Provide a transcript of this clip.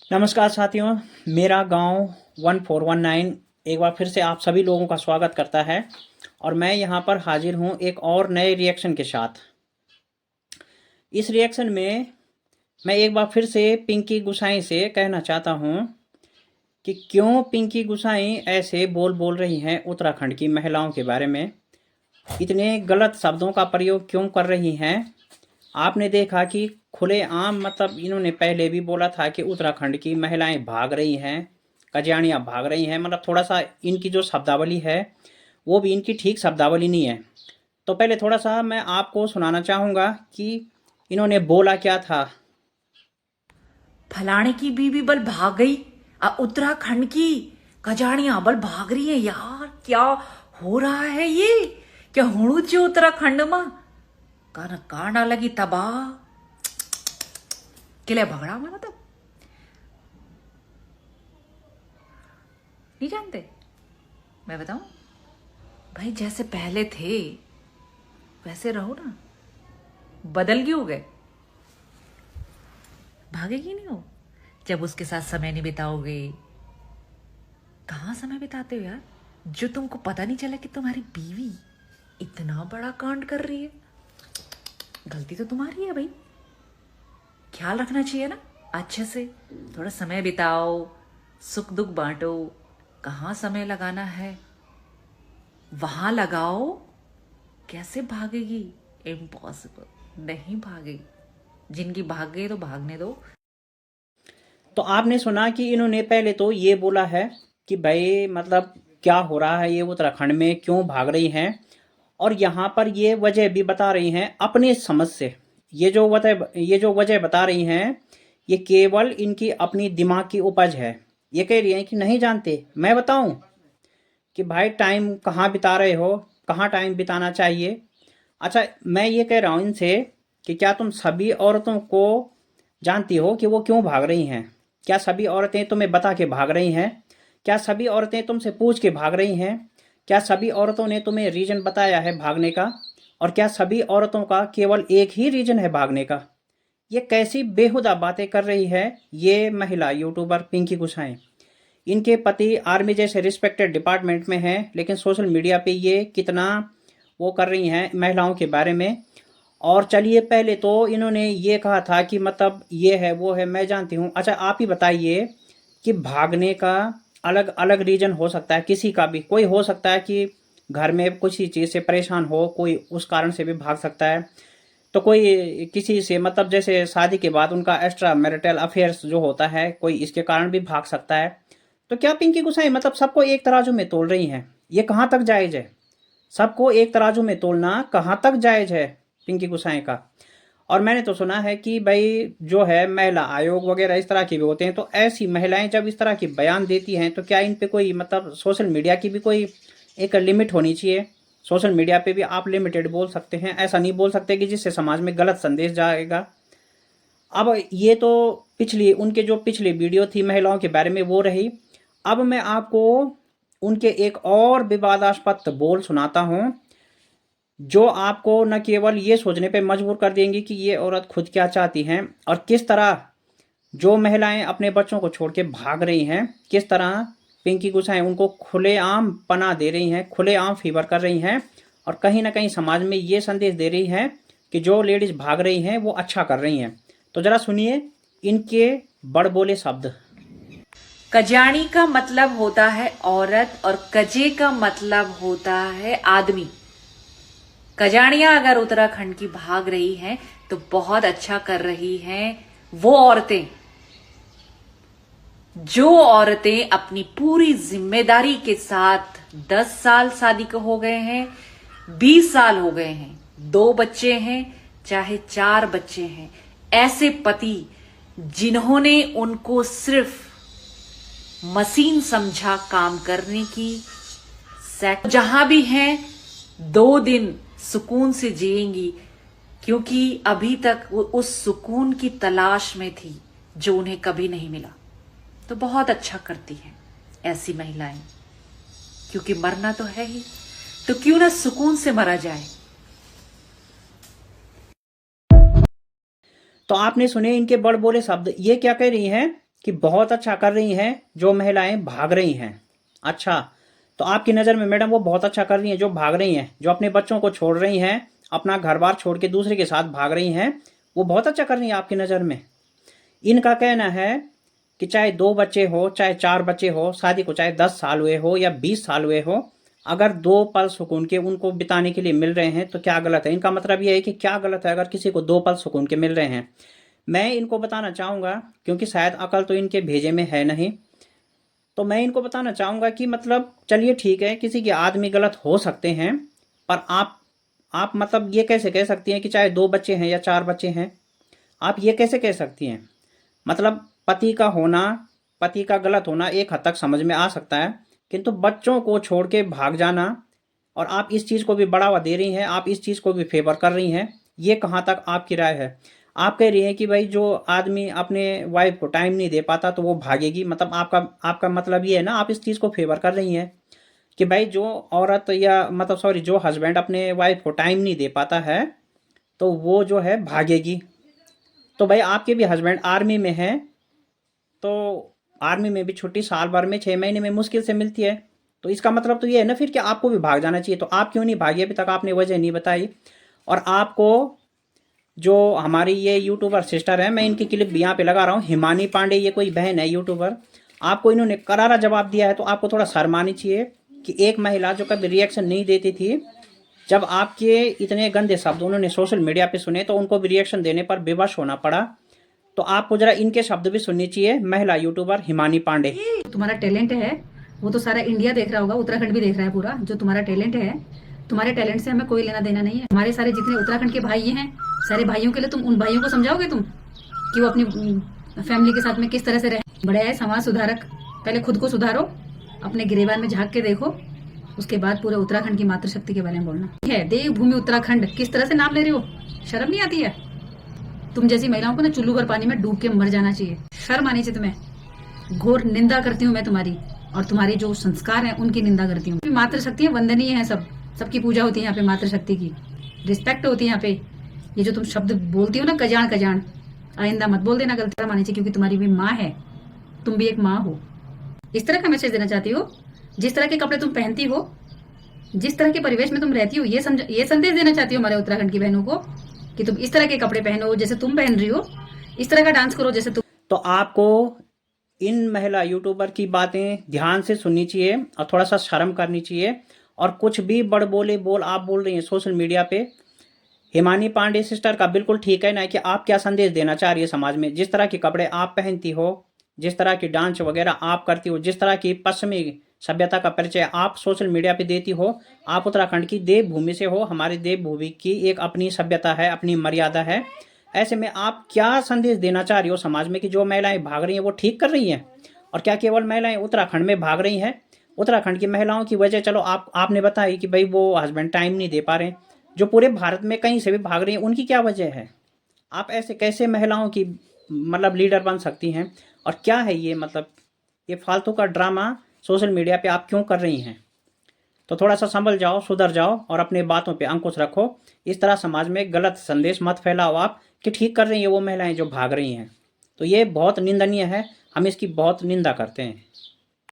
नमस्कार साथियों, मेरा गांव 1419 एक बार फिर से आप सभी लोगों का स्वागत करता है और मैं यहां पर हाजिर हूं एक और नए रिएक्शन के साथ। इस रिएक्शन में मैं एक बार फिर से पिंकी गुसाई से कहना चाहता हूं कि क्यों पिंकी गुसाई ऐसे बोल रही हैं उत्तराखंड की महिलाओं के बारे में, इतने गलत शब्दों का प्रयोग क्यों कर रही हैं। आपने देखा कि खुलेआम इन्होंने पहले भी बोला था कि उत्तराखंड की महिलाएं भाग रही हैं, कज्याणियाँ भाग रही हैं। थोड़ा सा इनकी जो शब्दावली है वो भी इनकी ठीक शब्दावली नहीं है। तो पहले थोड़ा सा मैं आपको सुनाना चाहूँगा कि इन्होंने बोला क्या था। फलाने की बीवी बल भाग गई, उत्तराखंड की कजाड़ियां बल भाग रही है। यार क्या हो रहा है ये? क्या हुणु जो उत्तराखंड में काना कांडा लगी तबाह किले भगड़ा में मतलब नहीं जानते। मैं बताऊं भाई, जैसे पहले थे वैसे रहो ना। बदल क्यों गए? भागेगी नहीं हो जब उसके साथ समय नहीं बिताओगे। कहाँ समय बिताते हो यार, जो तुमको पता नहीं चला कि तुम्हारी बीवी इतना बड़ा कांड कर रही है। गलती तो तुम्हारी है भाई, ख्याल रखना चाहिए ना। अच्छे से थोड़ा समय बिताओ, सुख दुख बांटो। कहाँ समय लगाना है वहां लगाओ। कैसे भागेगी? इम्पॉसिबल, नहीं भागेगी। जिनकी भाग गई तो भागने दो। तो आपने सुना कि इन्होंने पहले तो ये बोला है कि भाई क्या हो रहा है, ये उत्तराखंड में क्यों भाग रही हैं, और यहाँ पर ये वजह भी बता रही हैं अपने समझ से। ये जो वजह बता रही हैं ये केवल इनकी अपनी दिमाग की उपज है। ये कह रही हैं कि नहीं जानते। मैं बताऊं कि भाई टाइम कहाँ बिता रहे हो, कहाँ टाइम बिताना चाहिए। अच्छा, मैं ये कह रहा हूँ इनसे कि क्या तुम सभी औरतों को जानती हो कि वो क्यों भाग रही हैं? क्या सभी औरतें तुम्हें बता के भाग रही हैं? क्या सभी औरतें तुमसे पूछ के भाग रही हैं? क्या सभी औरतों ने तुम्हें रीजन बताया है भागने का? और क्या सभी औरतों का केवल एक ही रीजन है भागने का? ये कैसी बेहुदा बातें कर रही है ये महिला यूट्यूबर पिंकी गुसाई। इनके पति आर्मी जैसे रिस्पेक्टेड डिपार्टमेंट में हैं, लेकिन सोशल मीडिया पे ये कितना वो कर रही हैं महिलाओं के बारे में। और चलिए, पहले तो इन्होंने ये कहा था कि ये है वो है, मैं जानती हूँ। अच्छा, आप ही बताइए कि भागने का अलग अलग रीजन हो सकता है, किसी का भी कोई हो सकता है कि घर में किसी चीज़ से परेशान हो, कोई उस कारण से भी भाग सकता है। तो कोई किसी से जैसे शादी के बाद उनका एक्स्ट्रा मैरिटल अफेयर्स जो होता है, कोई इसके कारण भी भाग सकता है। तो क्या पिंकी गुसाई सबको एक तराजू में तोल रही हैं? ये कहाँ तक जायज़ है? सबको एक तराजू में तोलना कहाँ तक जायज़ है पिंकी गुसाई का? और मैंने तो सुना है कि भाई जो है महिला आयोग वगैरह इस तरह के भी होते हैं। तो ऐसी महिलाएं जब इस तरह की बयान देती हैं तो क्या इन पे कोई सोशल मीडिया की भी कोई एक लिमिट होनी चाहिए? सोशल मीडिया पे भी आप लिमिटेड बोल सकते हैं, ऐसा नहीं बोल सकते कि जिससे समाज में गलत संदेश जाएगा। अब ये तो उनके जो पिछली वीडियो थी महिलाओं के बारे में वो रही। अब मैं आपको उनके एक और विवादास्पद बोल सुनाता हूँ जो आपको न केवल ये सोचने पे मजबूर कर देंगी कि ये औरत खुद क्या चाहती हैं और किस तरह जो महिलाएं अपने बच्चों को छोड़ के भाग रही हैं, किस तरह पिंकी गुसाई उनको खुलेआम पनाह दे रही हैं, खुलेआम फीवर कर रही हैं, और कहीं ना कहीं समाज में ये संदेश दे रही हैं कि जो लेडीज भाग रही हैं वो अच्छा कर रही हैं। तो जरा सुनिए इनके बड़बोले शब्द। कजानी का मतलब होता है औरत और कजे का मतलब होता है आदमी। कजानियां अगर उत्तराखंड की भाग रही हैं तो बहुत अच्छा कर रही हैं वो औरतें। जो औरतें अपनी पूरी जिम्मेदारी के साथ 10 साल शादी को हो गए हैं, 20 साल हो गए हैं, 2 बच्चे हैं, चाहे 4 बच्चे हैं, ऐसे पति जिन्होंने उनको सिर्फ मशीन समझा काम करने की, जहां भी हैं 2 दिन सुकून से जिएंगी, क्योंकि अभी तक वो उस सुकून की तलाश में थी जो उन्हें कभी नहीं मिला। तो बहुत अच्छा करती हैं ऐसी महिलाएं, क्योंकि मरना तो है ही, तो क्यों ना सुकून से मरा जाए। तो आपने सुने इनके बड़बोले शब्द। ये क्या कह रही हैं कि बहुत अच्छा कर रही हैं जो महिलाएं भाग रही हैं। अच्छा, तो आपकी नज़र में मैडम वो बहुत अच्छा कर रही हैं जो भाग रही हैं, जो अपने बच्चों को छोड़ रही हैं, अपना घर बार छोड़ के दूसरे के साथ भाग रही हैं, वो बहुत अच्छा कर रही हैं आपकी नज़र में? इनका कहना है कि चाहे 2 बच्चे हो, चाहे 4 बच्चे हो, शादी को चाहे 10 साल हुए हो या 20 साल हुए हो, अगर 2 पल सुकून के उनको बिताने के लिए मिल रहे हैं तो क्या गलत है? इनका मतलब ये है कि क्या गलत है अगर किसी को 2 पल सुकून के मिल रहे हैं? मैं इनको बताना चाहूँगा, क्योंकि शायद अकल तो इनके भेजे में है नहीं, तो मैं इनको बताना चाहूँगा कि मतलब चलिए ठीक है, किसी के आदमी गलत हो सकते हैं, पर आप मतलब ये कैसे कह सकती हैं कि चाहे 2 बच्चे हैं या 4 बच्चे हैं? आप ये कैसे कह सकती हैं? मतलब पति का होना, पति का गलत होना एक हद तक समझ में आ सकता है, किंतु बच्चों को छोड़ के भाग जाना, और आप इस चीज़ को भी बढ़ावा दे रही हैं, आप इस चीज़ को भी फेवर कर रही हैं, ये कहाँ तक आपकी राय है? आप कह रही हैं कि भाई जो आदमी अपने वाइफ को टाइम नहीं दे पाता तो वो भागेगी, मतलब आपका मतलब ये है ना, आप इस चीज़ को फेवर कर रही हैं कि भाई जो औरत या मतलब सॉरी जो हस्बैंड अपने वाइफ को टाइम नहीं दे पाता है तो वो जो है भागेगी। तो भाई आपके भी हस्बैंड आर्मी में हैं, तो आर्मी में भी छुट्टी साल भर में 6 महीने में मुश्किल से मिलती है, तो इसका मतलब तो ये है ना फिर कि आपको भी भाग जाना चाहिए। तो आप क्यों नहीं भागी? अभी तक आपने वजह नहीं बताई। और आपको जो हमारी ये यूट्यूबर सिस्टर है, मैं इनकी क्लिप यहाँ पे लगा रहा हूँ, हिमानी पांडे, ये कोई बहन है यूट्यूबर, आपको इन्होंने करारा जवाब दिया है, तो आपको थोड़ा शर्म आनी चाहिए कि एक महिला जो कभी रिएक्शन नहीं देती थी, जब आपके इतने गंदे शब्द उन्होंने सोशल मीडिया पे सुने तो उनको भी रिएक्शन देने पर बेबस होना पड़ा। तो आपको जरा इनके शब्द भी सुननी चाहिए, महिला यूट्यूबर हिमानी पांडे। तुम्हारा टैलेंट है वो तो सारा इंडिया देख रहा होगा, उत्तराखंड भी देख रहा है पूरा। जो तुम्हारा टैलेंट है, तुम्हारे टैलेंट से हमें कोई लेना देना नहीं है। हमारे सारे जितने उत्तराखंड के भाई हैं, सारे भाइयों के लिए तुम उन भाइयों को समझाओगे तुम कि वो अपनी फैमिली के साथ में किस तरह से रहे। बड़े है समाज सुधारक, पहले खुद को सुधारो, अपने गिरेबान में झांक के देखो, उसके बाद पूरे उत्तराखंड की मातृशक्ति के बारे में बोलना है। देवभूमि उत्तराखंड किस तरह से नाम ले रही हो, शर्म नहीं आती है? तुम जैसी महिलाओं को ना चुल्लू भर पानी में डूब के मर जाना चाहिए, शर्म आनी चाहिए तुम्हें। घोर निंदा करती हूँ मैं तुम्हारी, और तुम्हारे जो संस्कार हैं उनकी निंदा करती हूँ। मातृशक्ति वंदनीय है, सबकी पूजा होती है यहाँ पे, मातृशक्ति की रिस्पेक्ट होती है यहाँ पे। ये जो तुम शब्द बोलती हो ना, कजान, आइंदा मत बोल देना, गलती मानी चाहिए, क्योंकि तुम्हारी भी माँ है, तुम भी एक माँ हो। इस तरह का मैसेज देना चाहती हो, जिस तरह के कपड़े तुम पहनती हो, जिस तरह के परिवेश में तुम रहती हो, ये संदेश देना चाहती हो हमारे उत्तराखंड की बहनों को कि तुम इस तरह के कपड़े पहनो जैसे तुम पहन रही हो, इस तरह का डांस करो जैसे तुम। तो आपको इन महिला यूट्यूबर की बातें ध्यान से सुननी चाहिए और थोड़ा सा शर्म करनी चाहिए। और कुछ भी बड़बोले बोल आप बोल रही हैं सोशल मीडिया पे, हिमानी पांडे सिस्टर का बिल्कुल ठीक है ना कि आप क्या संदेश देना चाह रही है समाज में। जिस तरह के कपड़े आप पहनती हो, जिस तरह की डांस वगैरह आप करती हो, जिस तरह की पश्चिमी सभ्यता का परिचय आप सोशल मीडिया पे देती हो, आप उत्तराखंड की देवभूमि से हो, हमारी देवभूमि की एक अपनी सभ्यता है, अपनी मर्यादा है। ऐसे में आप क्या संदेश देना चाह रही हो समाज में कि जो महिलाएं भाग रही हैं वो ठीक कर रही हैं? और क्या केवल महिलाएं उत्तराखंड में भाग रही हैं? उत्तराखंड की महिलाओं की वजह चलो आपने बताई कि भाई वो हस्बैंड टाइम नहीं दे पा रहे हैं, जो पूरे भारत में कहीं से भी भाग रही हैं उनकी क्या वजह है? आप ऐसे कैसे महिलाओं की मतलब लीडर बन सकती हैं? और क्या है ये मतलब ये फालतू का ड्रामा सोशल मीडिया पे आप क्यों कर रही हैं? तो थोड़ा सा संभल जाओ, सुधर जाओ और अपने बातों पे अंकुश रखो। इस तरह समाज में गलत संदेश मत फैलाओ आप कि ठीक कर रही हैं वो महिलाएं जो भाग रही हैं। तो ये बहुत निंदनीय है, हम इसकी बहुत निंदा करते हैं।